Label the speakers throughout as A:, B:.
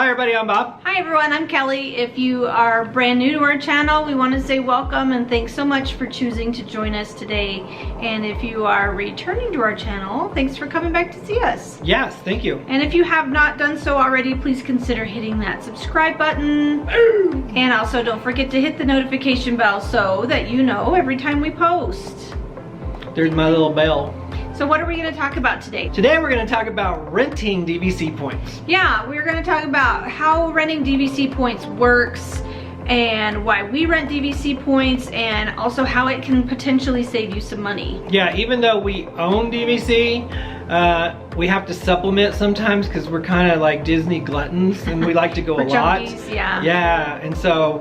A: Hi everybody, I'm Bob.
B: Hi everyone, I'm Kelly. If you are brand new to our channel, we want to say welcome and thanks so much for choosing to join us today. And if you are returning to our channel, thanks for coming back to see us.
A: Yes, thank you.
B: And if you have not done so already, please consider hitting that subscribe button. And also don't forget to hit the notification bell so that you know every time we post.
A: There's my little bell.
B: So what are we going to talk about today?
A: Today we're going to talk about renting DVC points.
B: Yeah, we're going to talk about how renting DVC points works and why we rent DVC points and also how it can potentially save you some money.
A: Yeah, even though we own DVC, we have to supplement sometimes because we're kind of like Disney gluttons and we like to go a lot.
B: Junkies, yeah.
A: Yeah, and so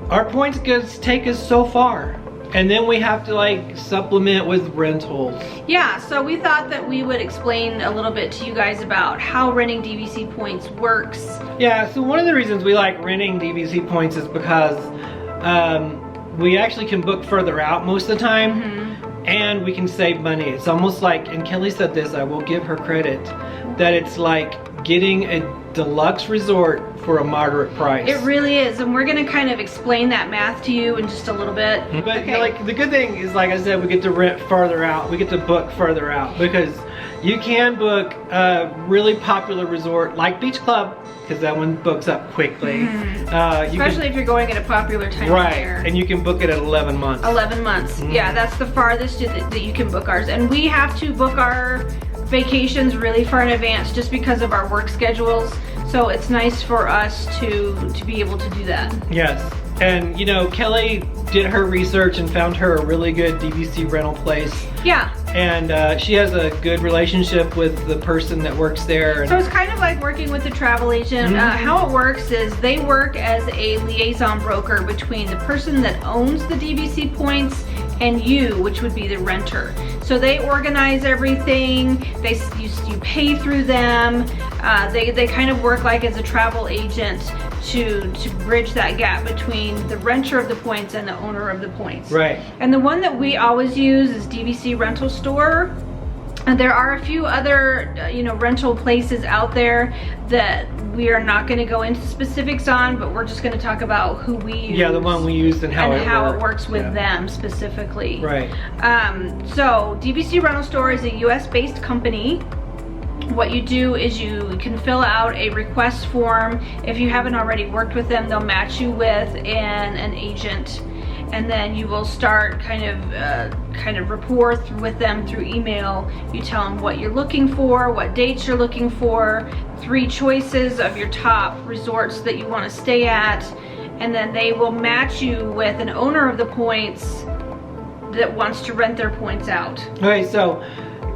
A: our points take us so far. And then we have to like supplement with rentals.
B: Yeah, so we thought that we would explain a little bit to you guys about how renting DVC points works.
A: Yeah, so one of the reasons we like renting DVC points is because we actually can book further out most of the time. And we can save money. It's almost like, and Kelly said this, I will give her credit, that it's like getting a deluxe resort for a moderate price.
B: It really is, and we're gonna kind of explain that math to you in just a little bit.
A: But okay. Like the good thing is, like I said, we get to rent further out. We get to book further out because you can book a really popular resort like Beach Club, because that one books up quickly.
B: Especially if you're going at a popular time of year.
A: Right, and you can book it at 11 months.
B: 11 months, yeah, that's the farthest that you can book ours. And we have to book our vacations really far in advance just because of our work schedules. So it's nice for us to be able to do that.
A: Yes, and you know, Kelly did her research and found her a really good DVC rental place.
B: Yeah.
A: And she has a good relationship with the person that works there.
B: So it's kind of like working with a travel agent. How it works is they work as a liaison broker between the person that owns the DVC points and you, which would be the renter. So they organize everything, you pay through them, they kind of work like as a travel agent to bridge that gap between the renter of the points and the owner of the points.
A: Right.
B: And the one that we always use is DVC Rental Store. And there are a few other, rental places out there that we are not going to go into specifics on, but we're just going to talk about who we use.
A: Yeah, the one we used and how
B: it works with them specifically.
A: Right.
B: So DVC Rental Store is a US-based company. What you do is you can fill out a request form. If you haven't already worked with them, they'll match you with an agent. And then you will start kind of rapport with them through email. You tell them what you're looking for, what dates you're looking for, 3 choices of your top resorts that you want to stay at, and then they will match you with an owner of the points that wants to rent their points out.
A: Okay, so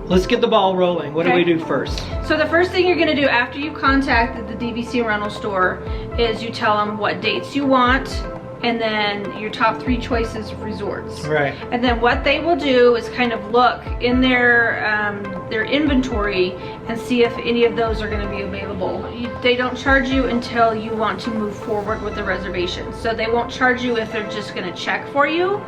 A: let's get the ball rolling. What do we do first?
B: So the first thing you're going to do after you contacted the DVC rental store is you tell them what dates you want, and then your top 3 choices of resorts.
A: Right.
B: And then what they will do is kind of look in their inventory and see if any of those are going to be available. They don't charge you until you want to move forward with the reservation. So they won't charge you if they're just going to check for you.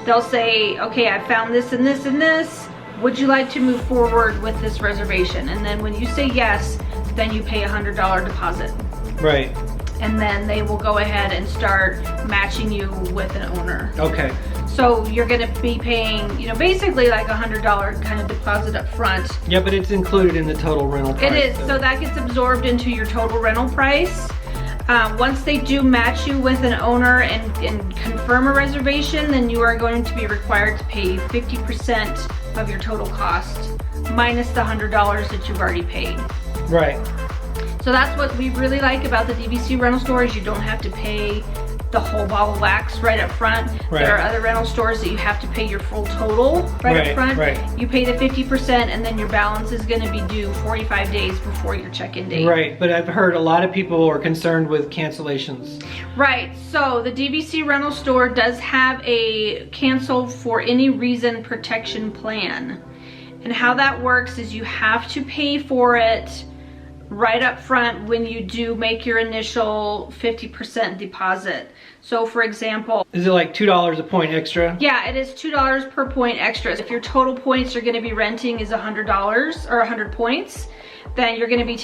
B: They'll say, okay, I found this and this and this. Would you like to move forward with this reservation? And then when you say yes, then you pay a $100 deposit.
A: Right.
B: And then they will go ahead and start matching you with an owner.
A: Okay.
B: So you're gonna be paying, basically like a $100 kind of deposit up front.
A: Yeah, but it's included in the total rental price.
B: It is, so that gets absorbed into your total rental price. Once they do match you with an owner and confirm a reservation, then you are going to be required to pay 50% of your total cost, minus the $100 that you've already paid.
A: Right.
B: So that's what we really like about the DVC rental store is you don't have to pay the whole ball of wax right up front.
A: Right.
B: There are other rental stores that you have to pay your full total right up front.
A: Right.
B: You pay the 50% and then your balance is going to be due 45 days before your check-in date.
A: Right, but I've heard a lot of people are concerned with cancellations.
B: Right, so the DVC rental store does have a cancel for any reason protection plan. And how that works is you have to pay for it right up front when you do make your initial 50% deposit. So for example,
A: is it like $2 a point extra?
B: Yeah, it is $2 per point extra. If your total points you're going to be renting is $100 or 100 points, then you're going to be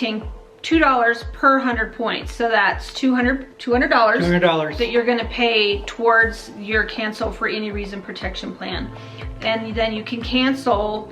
B: $2 per 100 points. So that's $200
A: $200
B: that you're gonna pay towards your cancel for any reason protection plan. And then you can cancel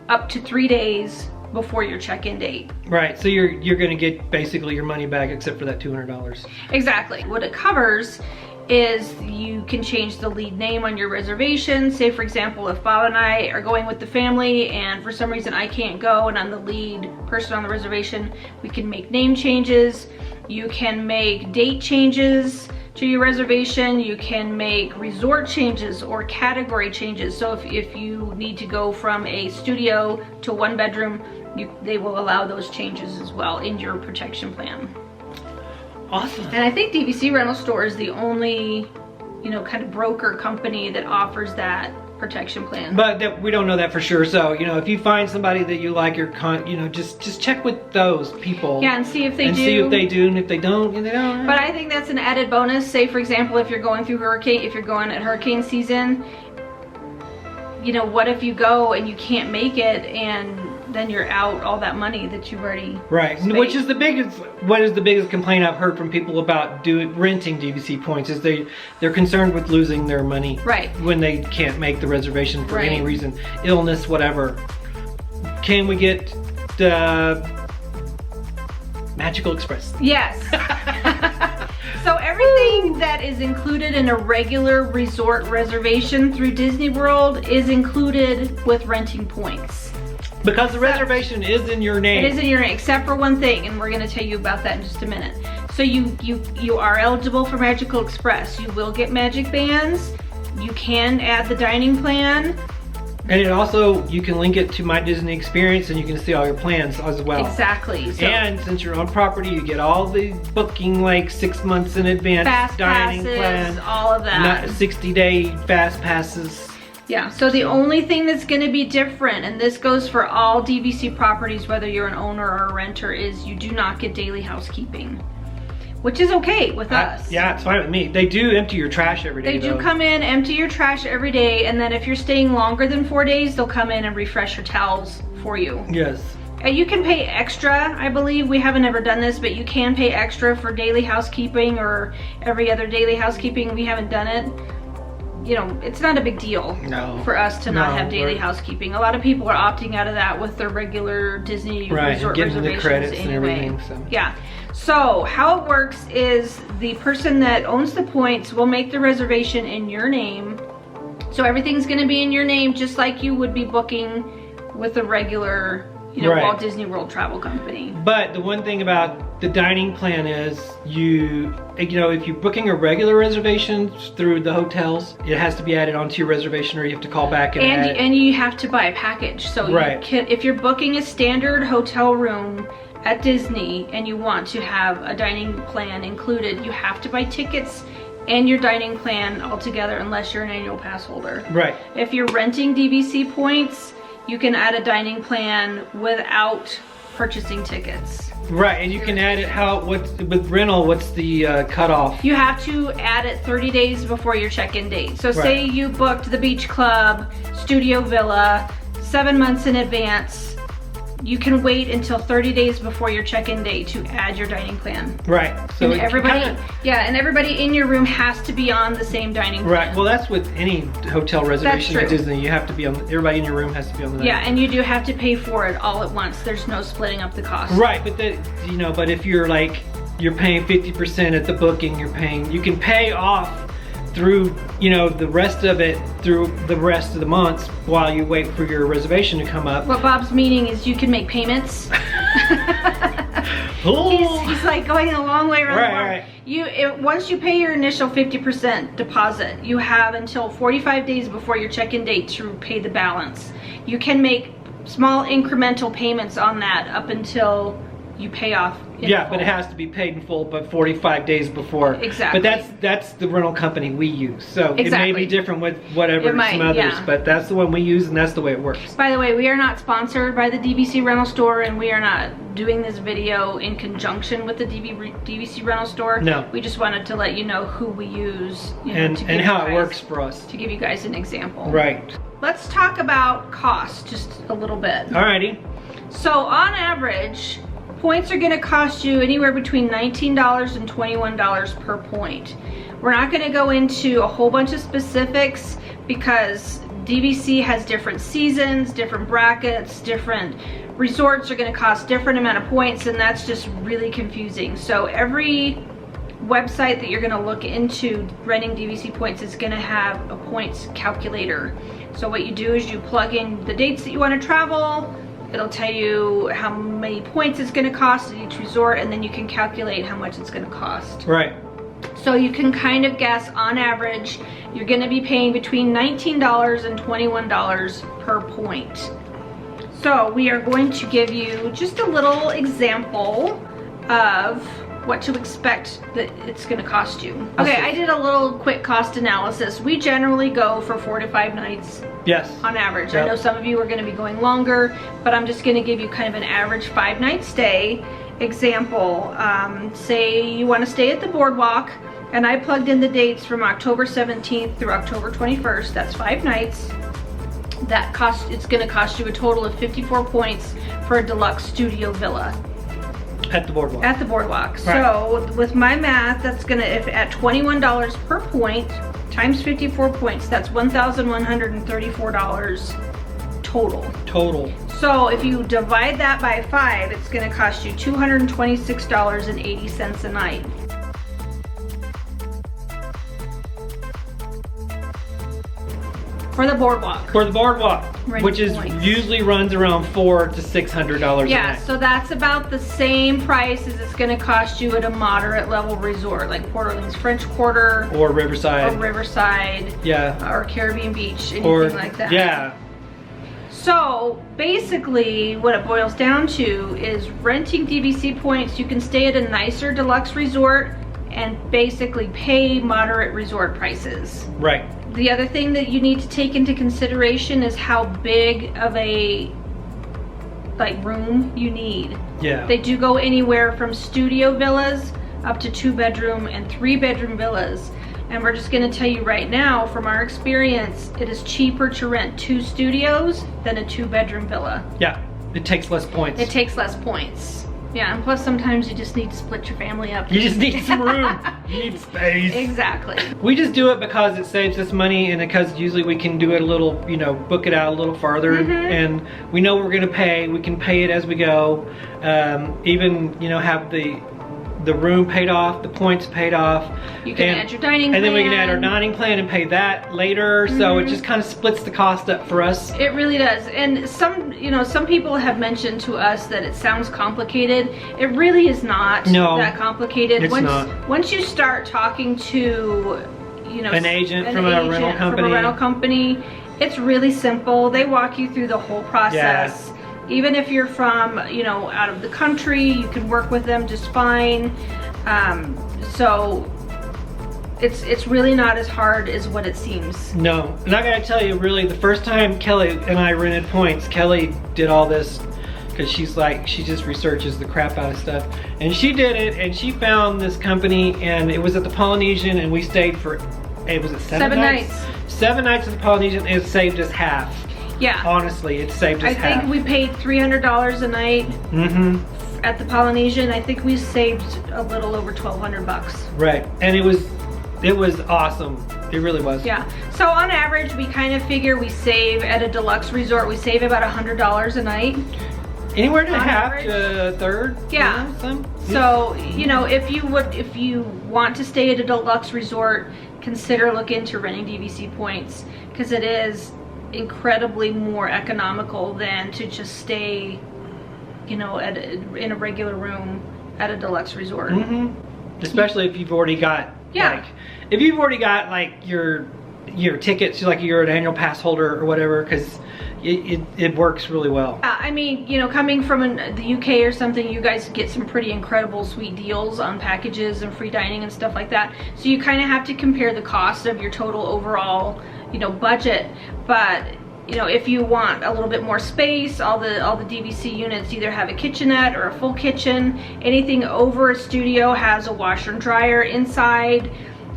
B: up to 3 days before your check-in date.
A: Right, so you're gonna get basically your money back except for that $200.
B: Exactly. What it covers is you can change the lead name on your reservation. Say for example, if Bob and I are going with the family and for some reason I can't go and I'm the lead person on the reservation, we can make name changes. You can make date changes to your reservation. You can make resort changes or category changes. So if you need to go from a studio to 1 bedroom, they will allow those changes as well in your protection plan.
A: Awesome.
B: And I think DVC Rental Store is the only, kind of broker company that offers that protection plan.
A: But we don't know that for sure. So, if you find somebody that you like, just check with those people.
B: Yeah, and see if they do.
A: And see if they do, and if they don't, they don't.
B: But I think that's an added bonus. Say, for example, if you're going through if you're going at hurricane season, what if you go and you can't make it and then you're out all that money that you've already spent.
A: Which is the biggest complaint I've heard from people about renting DVC points is they're concerned with losing their money when they can't make the reservation for any reason, illness, whatever. Can we get the Magical Express?
B: Yes. So everything that is included in a regular resort reservation through Disney World is included with renting points.
A: Because the reservation is in your name.
B: It is in your name, except for one thing, and we're going to tell you about that in just a minute. So you are eligible for Magical Express. You will get magic bands. You can add the dining plan.
A: And it also, you can link it to My Disney Experience and you can see all your plans as well.
B: Exactly. So,
A: and since you're on property, you get all the booking like 6 months in advance.
B: Fast
A: dining
B: passes,
A: plan,
B: all of that.
A: 60-day fast passes.
B: Yeah, so the only thing that's going to be different, and this goes for all DVC properties, whether you're an owner or a renter, is you do not get daily housekeeping, which is okay with us.
A: Yeah, it's fine with me. They do empty your trash every day.
B: They do come in, empty your trash every day, and then if you're staying longer than 4 days, they'll come in and refresh your towels for you.
A: Yes.
B: And you can pay extra, I believe. We haven't ever done this, but you can pay extra for daily housekeeping or every other daily housekeeping. We haven't done it. It's not a big deal for us to not have daily housekeeping. A lot of people are opting out of that with their regular Disney resort
A: getting
B: reservations
A: the credits
B: anyway.
A: and everything. So.
B: Yeah. So how it works is the person that owns the points will make the reservation in your name. So everything's going to be in your name, just like you would be booking with a regular, Walt Disney World travel company.
A: But the one thing about the dining plan is if you're booking a regular reservation through the hotels, it has to be added onto your reservation or you have to call back and
B: you have to buy a package. So if you're booking a standard hotel room at Disney and you want to have a dining plan included, you have to buy tickets and your dining plan all together unless you're an annual pass holder.
A: Right.
B: If you're renting DVC points, you can add a dining plan without purchasing tickets.
A: Right, and you can add it with rental, what's the cutoff?
B: You have to add it 30 days before your check-in date. So say you booked the beach club, studio villa, 7 months in advance. You can wait until 30 days before your check-in date to add your dining plan.
A: Right. So
B: and everybody in your room has to be on the same dining plan.
A: Right. Well, that's with any hotel reservation at Disney. You have to be on. Everybody in your room has to be on the dining plan.
B: And you do have to pay for it all at once. There's no splitting up the cost.
A: Right, but but if you're paying 50% at the booking, you can pay off through the rest of it through the rest of the months while you wait for your reservation to come up.
B: What Bob's meaning is you can make payments. He's like going a long way around the barn. Once you pay your initial 50% deposit, you have until 45 days before your check-in date to pay the balance. You can make small incremental payments on that up until you pay off in full.
A: But it has to be paid in full but 45 days before.
B: Exactly.
A: But that's the rental company we use. So it may be different with some others, but that's the one we use and that's the way it works.
B: By the way, we are not sponsored by the DVC Rental Store and we are not doing this video in conjunction with the DVC Rental Store.
A: No.
B: We just wanted to let you know who we use
A: and how it works for us.
B: To give you guys an example.
A: Right.
B: Let's talk about cost just a little bit.
A: Alrighty.
B: So on average, Points are going to cost you anywhere between $19 and $21 per point. We're not going to go into a whole bunch of specifics because DVC has different seasons, different brackets, different resorts are going to cost different amount of points, and that's just really confusing. So every website that you're going to look into renting DVC points is going to have a points calculator. So what you do is you plug in the dates that you want to travel. It'll tell you how many points it's going to cost at each resort, and then you can calculate how much it's going to cost.
A: Right.
B: So you can kind of guess on average, you're going to be paying between $19 and $21 per point. So we are going to give you just a little example of what to expect that it's going to cost you. Okay, I did a little quick cost analysis. We generally go for 4 to 5 nights.
A: Yes.
B: On average.
A: Yep.
B: I know some of you are going to be going longer, but I'm just going to give you kind of an average 5-night stay example. Say you want to stay at the boardwalk, and I plugged in the dates from October 17th through October 21st. That's 5 nights. It's going to cost you a total of 54 points for a deluxe studio villa.
A: At the boardwalk.
B: At the boardwalk.
A: Right.
B: So with my math, that's gonna, if at $21 per point times 54 points, that's $1,134 total.
A: Total.
B: So if you divide that by 5, it's gonna cost you $226.80 a night. For the boardwalk.
A: For the boardwalk,
B: Rent
A: which is
B: points.
A: usually runs around $400 to $600 a
B: Yeah,
A: night.
B: so that's about the same price as it's gonna cost you at a moderate level resort, like Port Orleans French Quarter,
A: Or Riverside.
B: or Riverside,
A: Yeah.
B: or Caribbean Beach, anything
A: Or
B: like that.
A: yeah.
B: So basically what it boils down to is renting DVC points. You can stay at a nicer deluxe resort and basically pay moderate resort prices.
A: Right.
B: The other thing that you need to take into consideration is how big of a room you need.
A: Yeah.
B: They do go anywhere from studio villas up to 2-bedroom and 3-bedroom villas. And we're just gonna tell you right now, from our experience, it is cheaper to rent 2 studios than a 2-bedroom villa.
A: Yeah. It takes less points.
B: It takes less points. Yeah, and plus sometimes you just need to split your family up.
A: You just need some room. You need space.
B: Exactly.
A: We just do it because it saves us money, and because usually we can do it a little, book it out a little farther, and we know we're gonna pay. We can pay it as we go. Even, have the room paid off, the points paid off.
B: You can add your dining plan.
A: And then we can add our dining plan and pay that later. So it just kind of splits the cost up for us.
B: It really does. And some people have mentioned to us that it sounds complicated. It really is not that complicated.
A: It's not.
B: Once you start talking to,
A: an agent from a rental company,
B: it's really simple. They walk you through the whole process. Yeah. Even if you're from, out of the country, you can work with them just fine. So it's really not as hard as what it seems.
A: No, and I gotta tell you, really, the first time Kelly and I rented points, Kelly did all this because she just researches the crap out of stuff. And she did it, and she found this company, and it was at the Polynesian, and we stayed for, was it 7 nights? 7 nights at the Polynesian, and it saved us half.
B: Yeah.
A: Honestly, it saved us half.
B: I think we paid $300 a night at the Polynesian. I think we saved a little over $1,200.
A: Right, and it was awesome. It really was.
B: Yeah. So on average, we kind of figure we save at a deluxe resort. We save about $100 a night.
A: Anywhere to half to a third.
B: Yeah. So if you want to stay at a deluxe resort, consider looking into renting DVC points, because it is incredibly more economical than to just stay, in a regular room at a deluxe resort.
A: Especially if you've already got your tickets, like you're an annual pass holder or whatever, because it works really well.
B: I mean, coming from the UK or something, you guys get some pretty incredible sweet deals on packages and free dining and stuff like that. So you kind of have to compare the cost of your total overall budget. But if you want a little bit more space, all the DVC units either have a kitchenette or a full kitchen. Anything over a studio has a washer and dryer inside.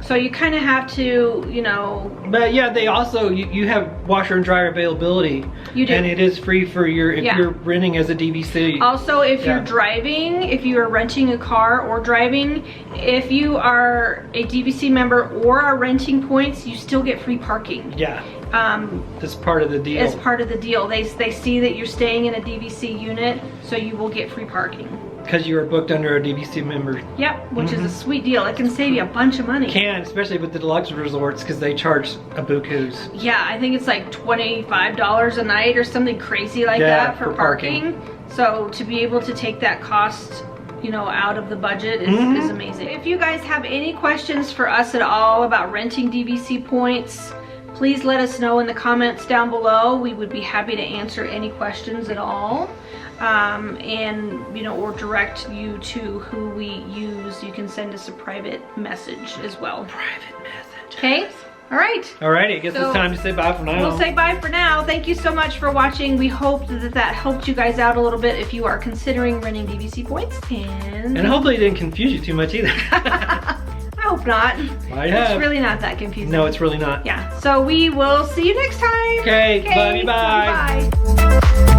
B: So you kind of have to, you know.
A: But yeah, they also, you have washer and dryer availability.
B: You do.
A: And it is free for if you're renting as a DVC.
B: Also, if you're driving, if you are renting a car or driving, if you are a DVC member or are renting points, you still get free parking.
A: Yeah. That's part of the deal.
B: It's part of the deal. They see that you're staying in a DVC unit, so you will get free parking.
A: Because you were booked under a DVC member.
B: Yep, which is a sweet deal. It can save you a bunch of money.
A: Can, especially with the deluxe resorts, because they charge a buku's.
B: Yeah, I think it's like $25 a night or something crazy like that for parking. So to be able to take that cost, you know, out of the budget is amazing. If you guys have any questions for us at all about renting DVC points, please let us know in the comments down below. We would be happy to answer any questions at all. And, you know, or direct you to who we use. You can send us a private message as well.
A: Private message.
B: Okay? All right.
A: Alrighty, I guess it's time to say bye for now.
B: We'll say bye for now. Thank you so much for watching. We hope that helped you guys out a little bit if you are considering renting DVC points. And
A: hopefully it didn't confuse you too much either.
B: I hope not.
A: It's
B: really not that confusing.
A: No, it's really not.
B: Yeah. So we will see you next time.
A: Okay, love you, bye.
B: Bye.